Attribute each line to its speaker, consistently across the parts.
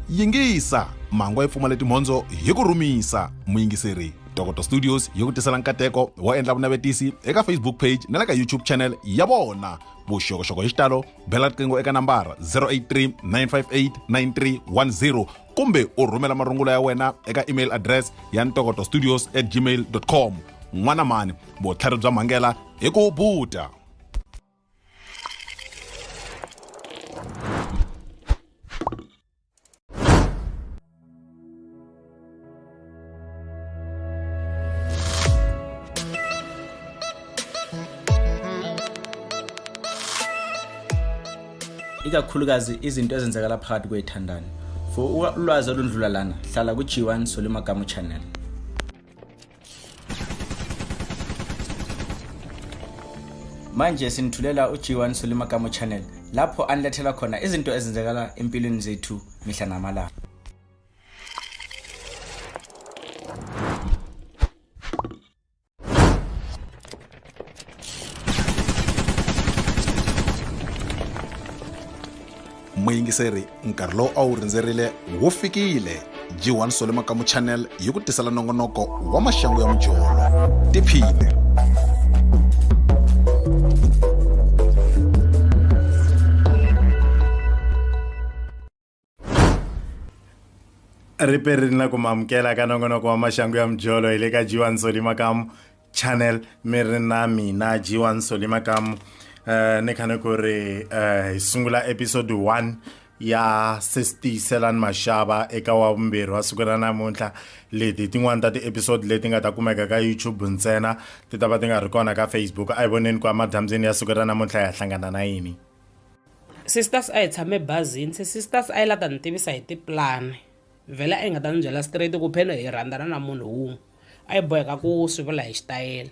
Speaker 1: yingisa mangwa yi pfumala timhondzo hi ku rhumisa. Muyingiseri Tokoto Studios yi ku tisela nkateko wo endla vunavetisi eka Facebook page na le ka YouTube channel ya vona. Vuxokoxoko hi xitalo bela riqingho eka nambara 083 958 9310 kumbe u rhumela marungulo ya wena eka email address ya ntokotostudios@gmail.com. N'wana mani vutlhari bya mhangela hi ku buta.
Speaker 2: Ikakhulukazi izinto ezenzekala phakathi kwethandani. For ulwazi olundlula lana hlala ku G1 Soli Makamu channel. Manje sinithulela uG1 Soli Makamu channel lapho anilethela khona izinto ezenzekala empilweni zethu mihla namalanga.
Speaker 1: Muyingiseri nkarhi lowu a wu rindzerile wu fikile. G1 Soli Makamu channel yi ku tisela nongonoko wa maxangu ya mjolo. Tiphine.
Speaker 3: Riperini na ku mamukela ka nongonoko wa maxangu ya mjolo hi le ka G1 Soli Makamu channel. Mi ri na mina G1 Soli Makamu. Ni khane ku ri hi sungula episode 1 ya Tiyiselani maxava eka wa vumbirhi wa siku ra namuntlha. Leti tin'wana ta ti-episode leti nga ta kumeka ka YouTube ntsena ti ta va ti nga ri kona ka Facebook. A hi voneni ku amadyambyini ya siku ra namuntlha ya hlangana na yini.
Speaker 4: Sisters a hi tshame bazini se sisters a yi la ta ni tivisa hi tiplan vhele a yi nga ta ni byela straight ku phela hi rhandzana na munhu wun'we a yi boheka ku swi vula hi xitayele.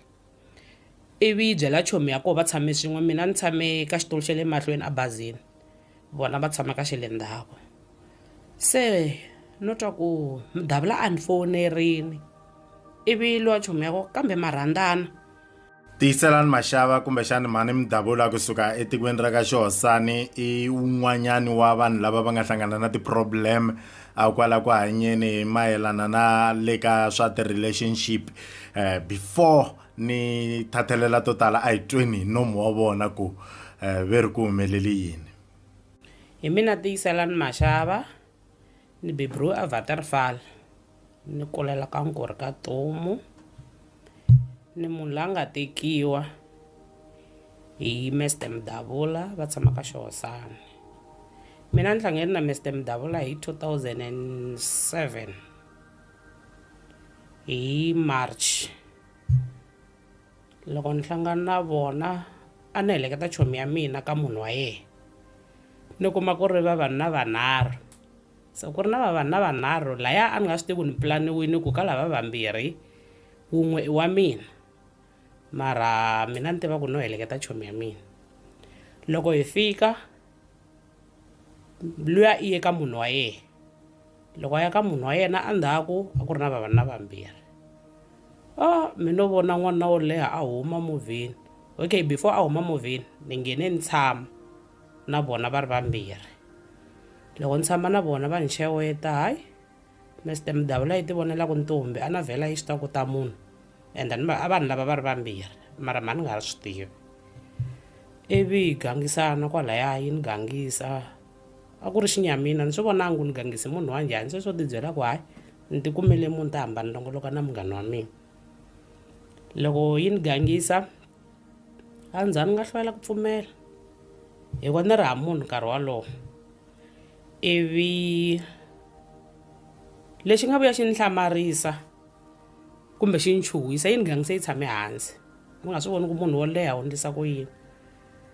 Speaker 4: Ivi byela chomi ya koho va tshame swin'we mina ni tshame ka xitulu xa le mahlweni a bazini vona va tshama ka xa le ndzhaku. Se no twa ku mudavula a ni fonerini ivi lowa chomi ya koho kambe ma rhandzana.
Speaker 3: Tiyiselani maxava kumbexani mhani mudavula kusuka etikweni ra ka Xihosani i un'wanyani wa vanhu lava va nga hlangana na ti-problem a kwala ku hanyeni mayelana na le ka swa ti-relationship. Before ni thathelela to tala a hi tweni hi nomu wa vona ku ve ri ku humeleli yini.
Speaker 4: Hi mina Tiyiselani maxava ni bebru a Waterval ni kulela ka Nkori ka Tomu ni munhu la nga tekiwa hi Mr Mdavula va tshama ka Xihosani. Mina ni hlangane na Mr Mdavula hi 2007 hi March. Loko ni hlangana na vona a ni heleketa chomi ya mina ka munhu wa yena ni kuma ku ri vavanuna vanharhu. Se ku ri na vavanuna vanharhu laya a ni nga swi tivi ku ni pulaniwini ku ka lava vambirhi wun'we i wa mina mara mina ni tiva ku no heleketa chomi ya mina. Loko hi fika luya i ye ka munhu wa yena. Loko ya ka munhu wa yena endzhaku a ku ri na vavanuna vambirhi. Mina no vona n'wana wo leha a huma movheni. Okay, before a huma movheni ni nghene ni tshama na vona va ri vambirhi. Loko ni tshama na vona va ni xeweta hayi Mr Mdavula yi ti vonela ku ntombi a na vhela yi swi tiva ku ta munhu and then a vanhu lava va ri vambirhi mara mani nga swi tivi. Ivi hi gangisana kwalaya yi ni gangisa a ku ri xinyamina ni swi vonanga ku ni gangisi munhu wa njhani se swo tibyela ku hayi ni ti kumele munhu ta hambana longoloka na munghana wa mina. Loko yi ni gangisa a ndzhaku ni nga hlwela ku pfumela hikuva ni ri ha munhu nkarhi walowo. Ivi lexi nga vuya xi ni hlamarisa kumbe xi ni chuhisa yi ni gangise yi tshame hansi ni nga swi voni ku munhu wo leha u endlisa ku yini.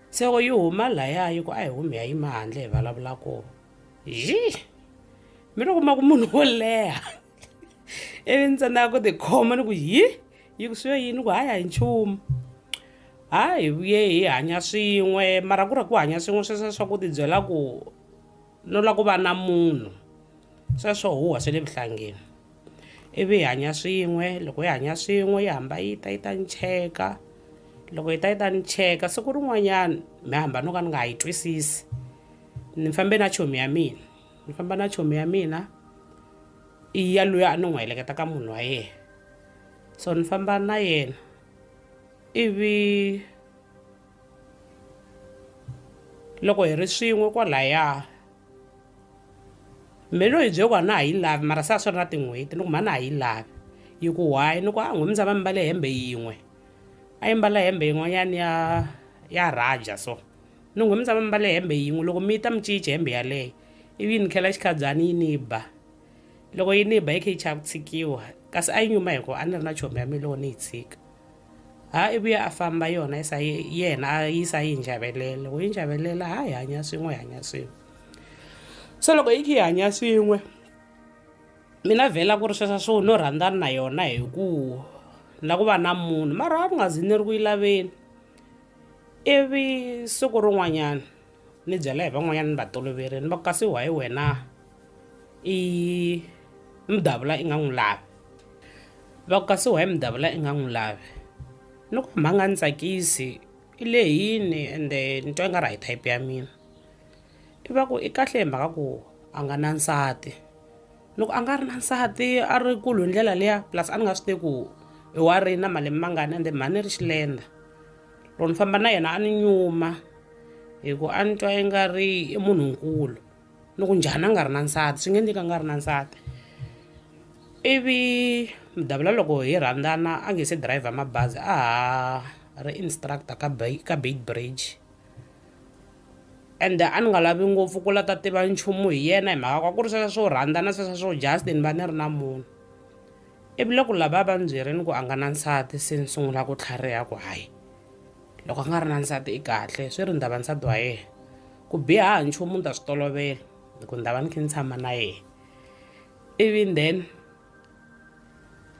Speaker 4: Se loko yi huma laya yi ku a hi humi ya yima handle hi vulavula kona mi ri kuma ku munhu wo leha ivi ni tsandzeka ku tikhoma ni ku yi ku swi yini ku hayi a hi nchumu. Hayi hi vuye hi hanya swin'we mara ku ri ku hanya swin'we sweswo swa ku tibyela ku no la ku va na munhu sweswo huwa swe le vuhlangeni. Ivi hi hanya swin'we loko hi hanya swin'we yi hamba yi ta ni cheka. Loko yi ta ni cheka siku rin'wanyana mi hamba no ka ni nga yi twisisi ni fambe na chomi ya mina ni famba na chomi ya mina i ya luya a ni n'wi heleketa ka munhu wa yena, so ni famba na yena ivi loko hi ri swin'we kwalaya mina hi byele ku a na ha yi lavi mara se a swi ri na tin'hweti ni ku ma na ha yi lavi yi ku why ni ku a n'wi mi tshama mi mbale hembe yin'we a yi mbala hembe yin'wanyana ya raja so ni n'wi mi tshama mi mbale hembe yin'we loko mi ta mi cince hembe yaleyo ivi yi ni khela xikhabyani yi ni ba loko yi ni ba yi kha yi chava ku tshikiwa kasi a yi nyuma hi ku a ni ri na chomi ya mina loko ni yi tshika ivi a famba yona yena a yisa yi njavelela loko yi njavelela hi hanya swin'we hi hanya swin'we so loko yi kha yi hanya swin'we mina vhela ku ri sweswo swo no rhandzana na yona hi ku na ku va na munhu mara a ni nga zi ni ri ku yi laveni ivi siku rin'wanyana ni byela hi van'wanyana ni va toloverini va ku kasi why wena mudavula i nga n'wi lavi va ku kasi why mudavula i nga n'wi lavi ni ku mha nga ni tsakisi i lehini ende ni twa i nga ri hi type ya mina i va ku i kahle hi mhaka ku a nga na nsati loko a nga ri na nsati a ri kulu hi ndlela liya plus a ni nga swi tivi ku i wa ri na malembe mangani ende mhani ri xilenda loko ni famba na yena a ni nyuma hi ku a ni twa i nga ri i munhunkulu ni ku njhani a nga ri na nsati swi nge endleki a nga ri na nsati ivi mudavula loko hi rhandzana a nge se driver mabazi a ha ri instructor ka Bait Bridge ende a ni nga lavi ngopfu ku lata tiva nchumu hi yena hi mhaka ka ku ri sweswo swo rhandzana sweswo swo just ni va ni ri na munhu ivi loko lava va ni byerini ku a nga na nsati se ni sungula ku tlhariha ku hayi loko a nga ri na nsati i kahle swi ri ndava nsati wa yena ku biha ha nchumu ni ta swi tolovela ku ni ta va ni kha ni tshama na yena ivi then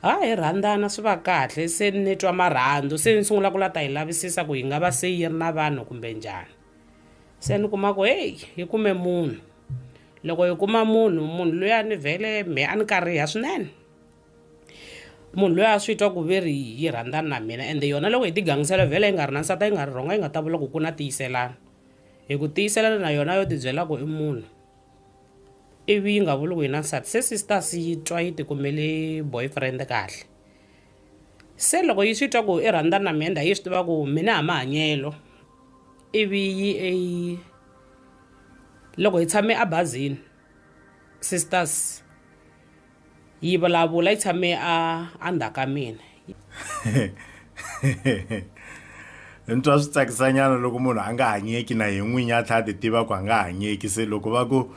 Speaker 4: hi rhandzana swi va kahle se ni twa marhandzu se ni sungula ku lata hi lavisisa ku hi nga va se yi ri na vanhu kumbe njhani se ni kuma ku hey hi kume munhu loko hi kuma munhu loyi a ni vhele me a ni karhiha swinene munhu loyi a swi twa ku ve ri yi rhandzana na mina ende yona loko hi ti gangisela vhele yi nga ri na nsati yi nga ri rhonga yi nga ta vula ku ku na tiyiselani hi ku tiyiselana na yona yo tibyela ku i munhu ivi yi nga vuli ku hi na nsati se sisters yi twa yi tikumele boyfriend kahle se loko yi swi twa ku i rhandzana na mina yi swi tiva ku mina ha mahanyelo ivi yi loko hi tshame abazini sisters yi vulavula yi tshame a ndzhaku ka mina
Speaker 3: ni twa swi tsakisanyana loko munhu a nga hanyeki na hi n'winyi a tlha a ti tiva ku a nga hanyeki se loko va ku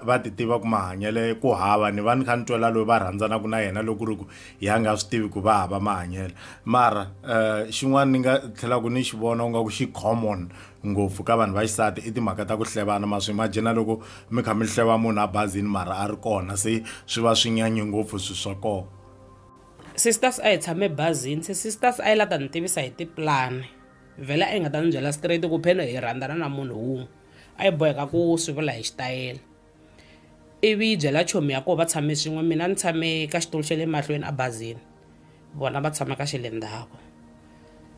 Speaker 3: va ti tiva ku mahanyele ku hava ni va ni kha ni twela loyi va rhandzanaku na yena loko ri ku hi a nga swi tivi ku va hava mahanyele mara xin'wana ni nga tlhelaku ni xi vona u nga ku xi common ngopfu ka vanhu va xisati i timhaka ta ku hlevana ma swi imagina loko mi kha mi hleva munhu a bazini mara a ri kona se swi va swi nyanye ngopfu swi swa kona
Speaker 4: sisters a hi tshame bazini se sisters a yi lata ni tivisa hi tipulani vhele a yi nga ta ni byela straight ku phela hi rhandzana na munhu wun'we a yi boheka ku swi vula hi xitayele ivi yi byela chomi ya koho va tshame swin'we mina ni tshame ka xitulu xa le mahlweni abazini vona va tshama ka xa le ndzhaku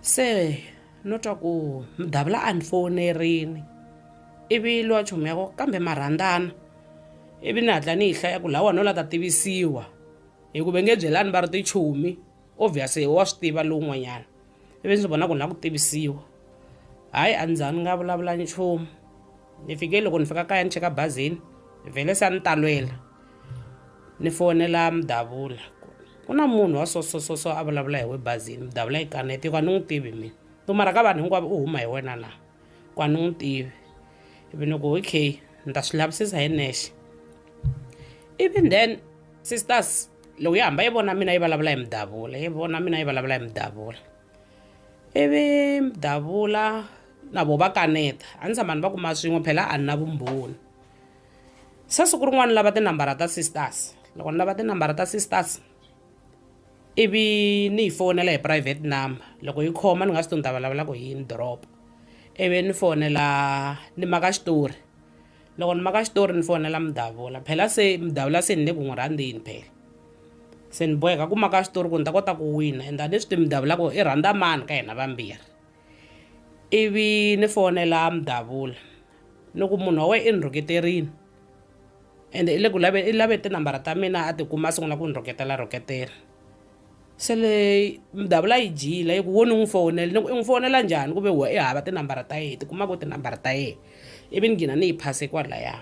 Speaker 4: se no twa ku mudavula a ni fonerini ivi lowa chomi ya koho kambe ma rhandzana ivi ni hatla ni yi hlaya ku lawa no lata tivisiwa hi ku ve nge byelani va ri tichomi obviously wa swi tiva lowun'wanyana ivi ndzi vona ku ni la ku tivisiwa hayi a ni za ni nga vulavula nchumu ni fike loko ni fika kaya ni cheka bazini vhele se a ni talwela ni fonela mudavula ku na munhu wa so a vulavula hi we bazini mudavula yi kanete ku a ni n'wi tivi mina mara ka vanhu hinkwavo u huma hi wena na ku a ni n'wi tivi ivi ni ku okay ni ta swi lavisisa hi nexe ivi then sisters loko yi hamba yi vona mina yi vulavula hi mudavula yi vona mina yi vulavula hi mudavula ivi mudavula na vo va kaneta a ni tshama ni va kuma swin'we phela a ni na vumbhoni se siku rin'wana ni lava tinambara ta sisters loko ni lava tinambara ta sisters ivi ni yi fonela hi private number loko yi khoma ni nga swi to ni ta vulavula ku yi ni drop ivi ni fonela ni maka xitori loko ni maka xitori ni fonela mudavula phela se mudavula se ni le ku n'wi rhandzeni phela se ni boheka ku maka xitori ku ni ta kota ku wina ende a ni swi tivi mudavula ku i rhandza mani ka hina vambirhi ivi ni fonela mudavula ni ku munhu wa wena i ni rhuketerini ende i le ku lave tinambara ta mina a tikuma a sungula ku ni roketela se le mdavula yi jile yi ku wo ni n'wi fonele ni ku i n'wi fonela njhani ku ve we i hava tinambara ta yehe tikuma ku tinambara ta yehe ivi ni gina ni yi phase kwalaya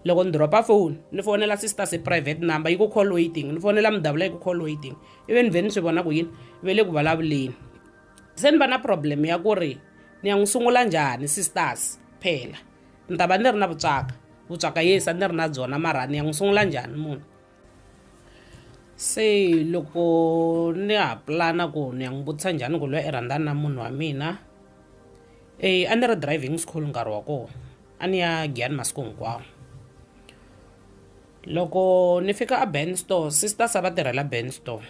Speaker 4: loko ni dropa phone ni fonela sister se private number yi ku call waiting ni fonela mdavula yi ku call waiting ivi ni vhe ni swi vona ku yini ve le ku vulavuleni se ni va na problem ya ku ri ni ya n'wi sungula njhani sisters phela ni ta va ni ri na vutswaka yes a ni ri na byona mara ni ya n'wi sungula njhani munhu se loko ni ha plana ku ni ya n'wi vutisa njhani ku loyi i rhandzana na munhu wa mina a ni ri driving school nkarhi wa kona a ni ya giyani masiku hinkwawo loko ni fika a ben store sisters a va tirhela ben store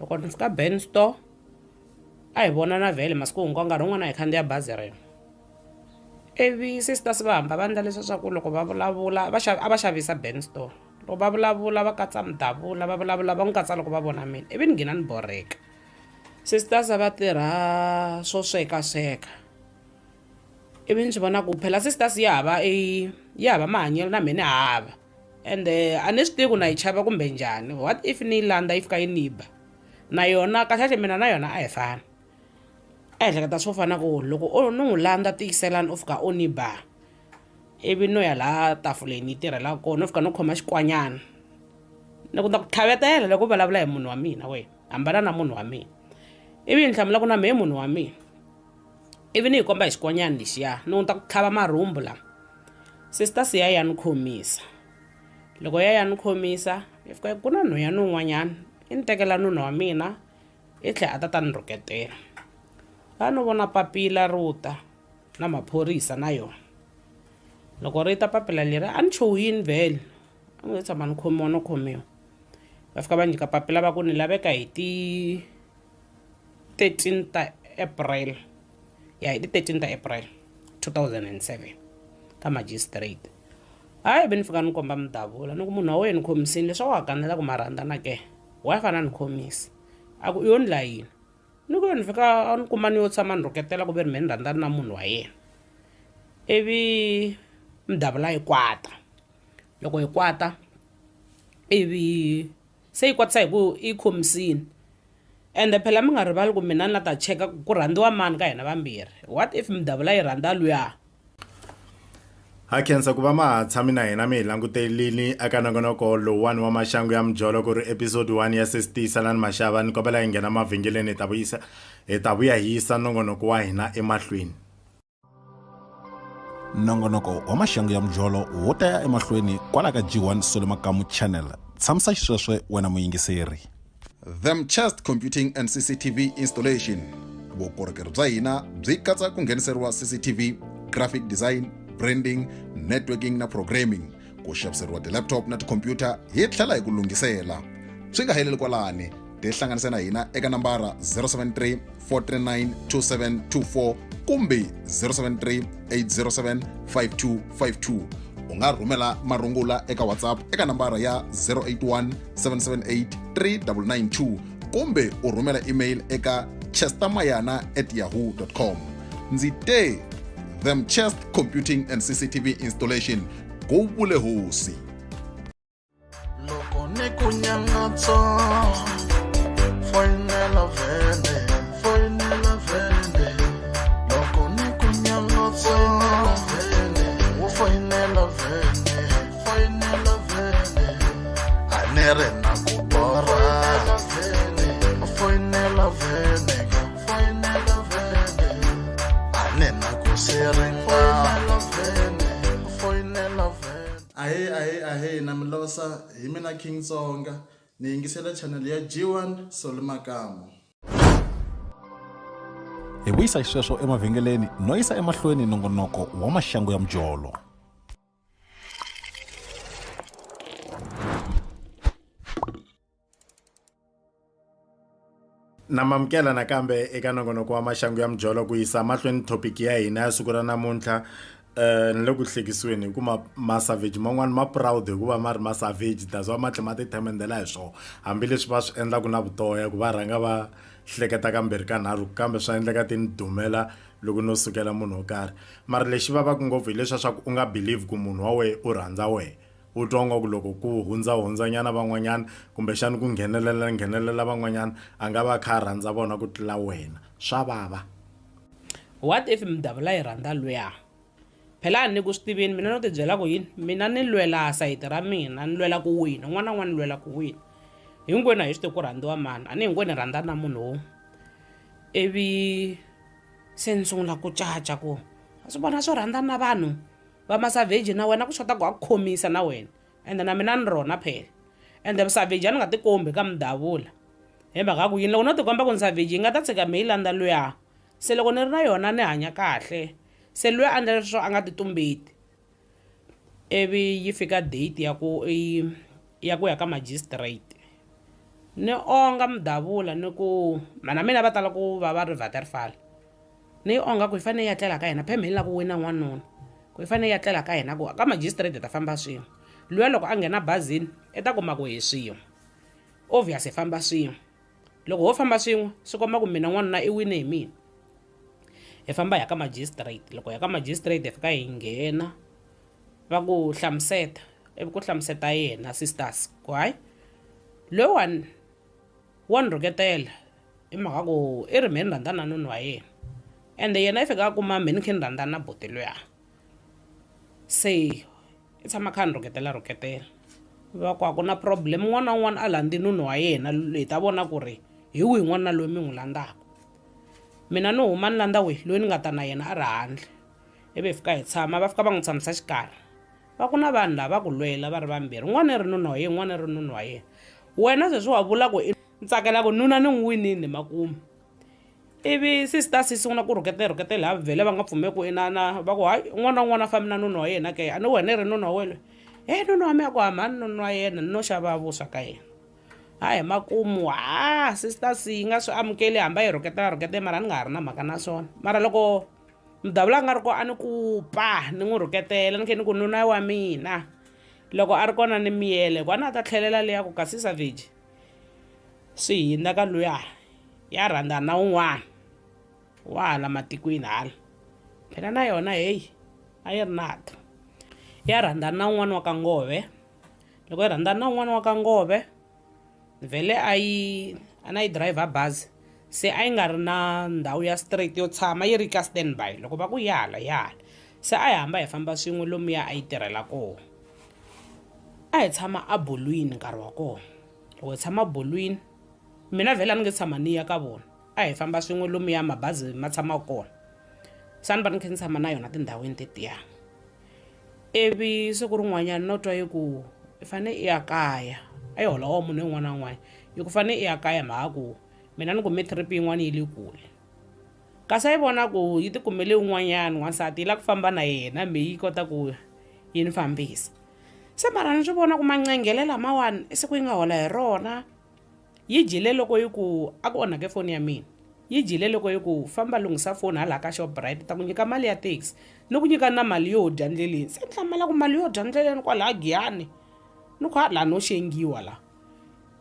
Speaker 4: loko ni fika ben store a hi vona na vhele masiku hinkwawo nkarhi wun'wana hi khandziya bazi rero ivi sisters va hamba va endla leswi swa ku loko va vulavula a va xavisa ben store loko va vulavula va katsa mdavula va vulavula va n'wi katsa loko va vona mina ivi ni gina ni borheka sisters a va tirha swo swekasweka ivi ni swi vona ku phela sisters yi hava mahanyelo na mina hava ende a ni swi tivi ku na yi chava kumbe njhani what if ni yi landza yi fika yi ni ba na yona kahlekahle mina na yona a hi fani a hi hleketa swo fana ku loko ni n'wi landza Tiyiselani u fika u ni ba ivi no ya laha tafuleni yi tirhela kona no fika no khoma xikwanyana ni ku ta ku tlhavetela loko u vulavula hi munhu wa mina we hambana na munhu wa mina ivi ni hlamula ku na mehe munhu wa mina ivi ni hi komba hi xikwanyana lexiya ni n'wi ta ku tlhava marhumbu lama sisters ya ni khomisa loko ya ni khomisa yi fika ku na nhwenya ni un'wanyana i ni tekela nuna wa mina i tlhela a ta ni rhuketela a no vona papila ruta na maphorisa na yona loko ri ta papila leri a ni chuhini vhele a nge tshama ni khomiwa no khomiwa va fika va nyika papila va ku ni laveka hi ti 13 ta April hi ti 13 ta April 2007 ka magistrate hayi ivi ni fika ni komba mdavula ni ku munhu wa wena ni khomisini leswi a wa kanela ku marhandza na ke wa fana ni khomisi a ku i yo ni layini ni ku ni fika a ni kuma ni yo tshama ni rhuketela ku ve ri me ni rhandzana na munhu wa yena ivi mdavula yi kwata loko yi kwata ivi se yi kwatisa hi ku i khomisini ende phela mi nga rivali ku mina ni la ta cheka ku rhandziwa mani ka hina vambirhi what if mdavula yi rhandza luya
Speaker 3: ha khensa ku va ma ha tshami na hina mi hi langutelini aka nongonoko lowuwani wa maxangu ya mjolo ku ri episode 1 ya Tiyiselani maxava ni kombela hi nghena mavhengeleni hi ta vuya hi yisa nongonoko wa hina emahlweni
Speaker 1: nongonoko wa maxangu ya mjolo wo ta ya emahlweni kwala ka G1 Soli Makamu channel tshamisa xisweswe wena muyingiseri them chest computing and CCTV installation vukorhokeri bya hina byi katsa ku ngheniseriwa CCTV graphic design branding networking na programming ku xaviseriwa ti-laptop na tikhompyuta hi tlhela hi ku lunghisela swi nga heleli kwalani tihlanganise na hina eka nambara 073 439 2724 kumbe 073 807 5252 u nga rhumela marungula eka WhatsApp eka nambara ya 081 778 3992 kumbe u rhumela email eka chestermayana@yahoo.com ndzi te them chest computing and CCTV installation go vule hosi
Speaker 5: loko ni ku nyangatso foinela vhele loko ni ku nyangatso wo foinela vhele anere na ku bora foinela vhele ane na ku serenga foinela vhele
Speaker 6: ahe na milosa hi mina King Tsonga ni yingisela channel ya G1 Soli Makamu
Speaker 1: hi vuyisa xisweswo emavhengeleni no yisa emahlweni nongonoko wa maxangu ya mjolo
Speaker 3: namamukela nakambe eka nongonoko wa maxangu ya mjolo ku yisa mahlweni topic ya hina ya siku ra namuntlha ni le ku hlekisiweni hi ku masavage man'wani ma proud hi ku va ma ri masavage that's why ma tlhe ma ti themendela hi swona hambileswi va swi endlaku na vutoya ku va rhanga va hleketa kambirhi kanharhu kambe swa endleka ti ni dumela loko no sukela munhu wo karhi mara lexi vavaku ngopfu hi leswiya swa ku u nga believe ku munhu wa wehe u rhandza wehe u twonga ku loko ku hundzanyana van'wanyana kumbexani ku nghenelela van'wanyana a nga va kha a rhandza vona ku tlula wena swa vava.
Speaker 4: What if mdavula yi rhandza luya phela ni ku swi tivini mina no ti byela ku yini mina ni lwela sayiti ra mina ni lwela ku wina n'wana n'wana ni lwela ku wina hinkwenu a hi swi tivi ku rhandziwa mani a ni hinkwenu hi rhandza na munhu wo ivi se ni sungula ku caca ku a swi vona swo rhandza na vanhu va masavheji na wena ku xota ku a ku khomisa na wena ende na mina ni rona phela ende savheji a ni nga ti kombi ka mdavula hi mhaka ku yini loko no ti komba ku ni savheji yi nga ta tshika mi yi landza luya se loko ni ri na yona ni hanya kahle se luya a ndlela leswo a nga ti tumbeti ivi yi fika date ya ku ya ka magistrate ni onga mdavula ni ku mana mina va tala ku va va ri Waterval ni onga ku hi fanele ya tlela ka yena phemeli la ku wina n'wanuna ku hi fanele ya tlela ka yena ku ka magistrate ta famba swin'we luya loko a nghena bazini i ta kuma ku hi swin'we obvious hi famba swin'we loko ho famba swin'we swi komba ku mina n'wanuna i wine hi mina hi famba ya ka magistrate loko ya ka magistrate hi fika hi nghena va ku hlamuseta ivi ku hlamuseta yena sisters ku hayi loyiwani wa ni rhuketela hi mhaka ku i ri me ni rhandza na nunu wa yena ende yena i fika a kuma me ni khe ni rhandza na buti luya se i tshama kha ni rhuketela va ku a ku na problem n'wana na un'wana a landzi nunu wa yena hi ta vona ku ri hi wihi n'wana loyi mi n'wi landzaka mina ni huma ni landza wihi loyi ni nga ta na yena a ri handle ivi hi fika hi tshama va fika va n'wi tshamisa xikarhi va ku na vanhu lava ku lwela va ri vambirhi n'wana i ri nuna wa yena n'wana i ri nuna wa yena wena sweswi wa vula ku ni tsakela ku nuna ni n'wi winini Makamu ivi sister si sungula ku rhuketela ha vhele va nga pfumeli ku inana va ku hayi n'wana na un'wana a fambi na nuna wa yena ke a ni wena i ri nuna wa wena nuna wa mina ku hamani nuna wa yena no xava vuswa ka yena hayi Makamu sister si yi nga swi amukeli hamba yi rhuketela mara ni nga ha ri na mhaka na swona mara loko mdavula a nga ri ko a ni ku ni n'wi rhuketela ni khe ni ku nuna wa mina loko a ri kona ni miyele ku a na ta tlhelela leya ku kasi savage swi hindza ka luya ya rhandza na un'wana wa hala matikweni hala phela na yona heyi a yi ri nata ya rhandza na un'wana wa ka ngove loko yi rhandza na un'wana wa ka ngove vhele a na yi driver bazi se a yi nga ri na ndhawu ya straight yo tshama yi ri ka standby loko va ku yala se a hi hamba hi famba swin'we lomuya a yi tirhela kona a hi tshama a bolwini nkarhi wa kona loko hi tshama bolwini mina vhele a ni nge tshama ni ya ka vona a hi famba swin'we lomuya mabazi ma tshama kona se ni va ni khe ni tshama na yona tindhawini tetiya ivi siku rin'wanyana no twa yi ku i fanele i ya kaya a yi hola wa munhu yin'wana na yin'wana yi ku fanele i ya kaya mhaka ku mina ni kume trip yin'wana yi le kule kasi a yi vona ku yi ti kumele un'wanyana wansati yi lava ku famba na yena me yi kota ku yi ni fambisa se mara ni swi vona ku mancengele lamawani i siku yi nga hola hi rona yi jile loko yi ku a ku onhake foni ya mina yi jile loko yi ku famba lunghisa foni hala ka Shoprite ta ku nyika mali ya taxi ni ku nyika na mali yo dya ndleleni se ni hlamala ku mali yo dya ndleleni kwalaha Giyani ni ku hala no xengiwa la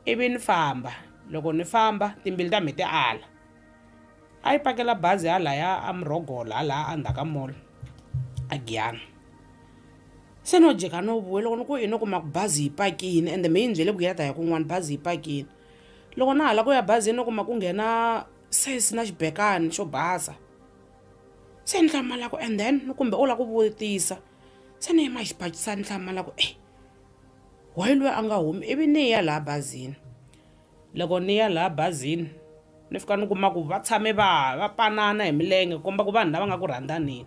Speaker 4: ivi ni famba loko ni famba timbili ta mhete ala a yi pakela bazi halaya a Mrogola hala andzhaka mall a Giyani se no jeka no vuya loko ni ku ino kuma ku bazi yi pakini ende me yi ni byele ku ya ta ya kun'wana bazi yi pakini loko na hala ku ya bazini no kuma ku nghena sesi na xibekani xo basa se ni hlamala ku and then kumbe u la ku vutisa se ni yima xibakisa ni hlamala ku wayi loyi a nga humi ivi ni ya laha bazini loko ni ya laha bazini ni fika ni kuma ku va tshame va panana hi milenge komba ku vanhu lava nga ku rhandzaneni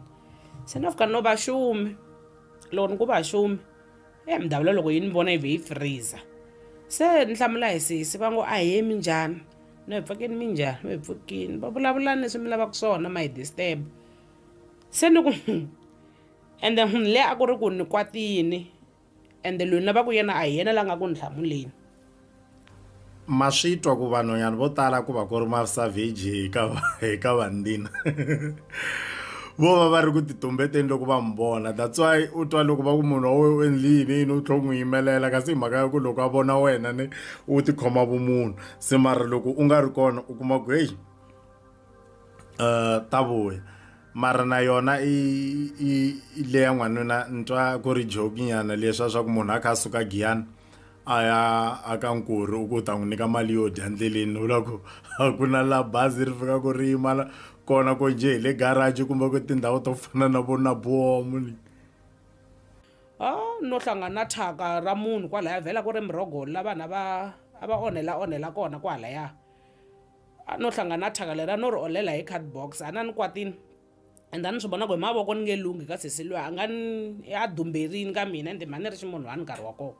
Speaker 4: se ni fika no va xumi loko ni ku va xumi mdavula loko yi ni vona yi ve yi freezer se ni hlamula hi sisi va ngo a hi yemi njhani no hi pfukini mi njhani no hi pfukini va vulavulani leswi mi lavaka swona ma hi disturb se ni ku ende munhu leyi a ku ri ku ni kwatini ende loyi ni lava ku yena a hi yena la nga ku ni hlamuleni
Speaker 3: ma swi twa ku vanhwanyana vo tala ku va ku ri masavage hi ka vandina vo va va ri ku titumbeteni loko va mi vona that's why u twa loko va ku munhu wa we u endli yini u tlhe u n'wi yimelela kasi hi mhaka ya ku loko a vona wena ni u tikhoma vumunhu se mara loko u nga ri kona u kuma ku heyi ta vuya mara na yona i le ya n'wanuna ntwa ku ri jokinyana leswa swa ku munhu a kha a suka Giyani a ya aka Nkuri u ku ta n'wi nyika mali yo dya ndleleni vula ku a ku na la bazi ri fika ku ri yima kona ko nje hi le garage kumbe ku tindhawu to fana na vona bomu
Speaker 4: no hlangana thaka ra munhu kwalaya vhela ku ri mirogo la vanhu a va onhela kona kwalaya no hlangana thaka lera no ri olela hi cardbox a na ni kwatini enda ni swi vona ku hi mavoko ni nge lungi ka sesi loyi a nga ni a dumberini ka mina ende mani ri ximunhu a ni nkarhi wa kona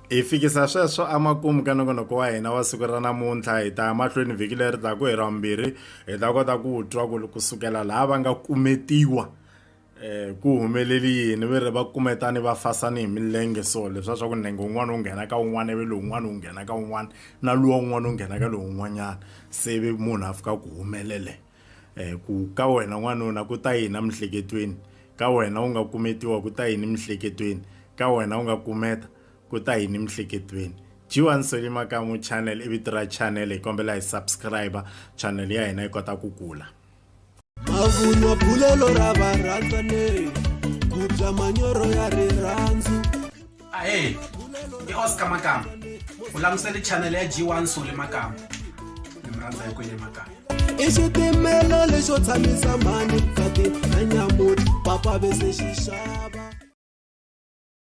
Speaker 3: hi fikisa sweswo amakumu ka nongonoko wa hina wa siku ra namuntlha hi ta mahlweni vhiki leri taku hi rambirhi hi ta kota ku twa kusukela laha va nga kumetiwa ku humeleli yini ve ri va kumetani va fasani hi milenge so leswa swa ku nenge un'wana u nghena ka un'wana ivi lowun'wana u nghena ka un'wana na luwa un'wana u nghena ka lowun'wanyana se ivi munhu a fika ku humelele ku ka wena n'wanuna ku ta yini mihleketweni ka wena u nga kumetiwa ku ta yini mihleketweni ka wena u nga kumeta ku ta yini mihleketweni Jiwansoli Makamu channel i vito ra channel hi kombela hi subscribe channel ya hina yi kota ku kula
Speaker 7: Mavunwa phulelo ra varhandzane ku dya manyoro ya rirhandzu
Speaker 8: Ahe i Oscar Makamu u langutisele channel ya Jiwansoli Makamu ni mrhandza hi kwele Makamu
Speaker 7: i xitimela lexo tshamisa mani kati na nyamuti papa ve se xi xava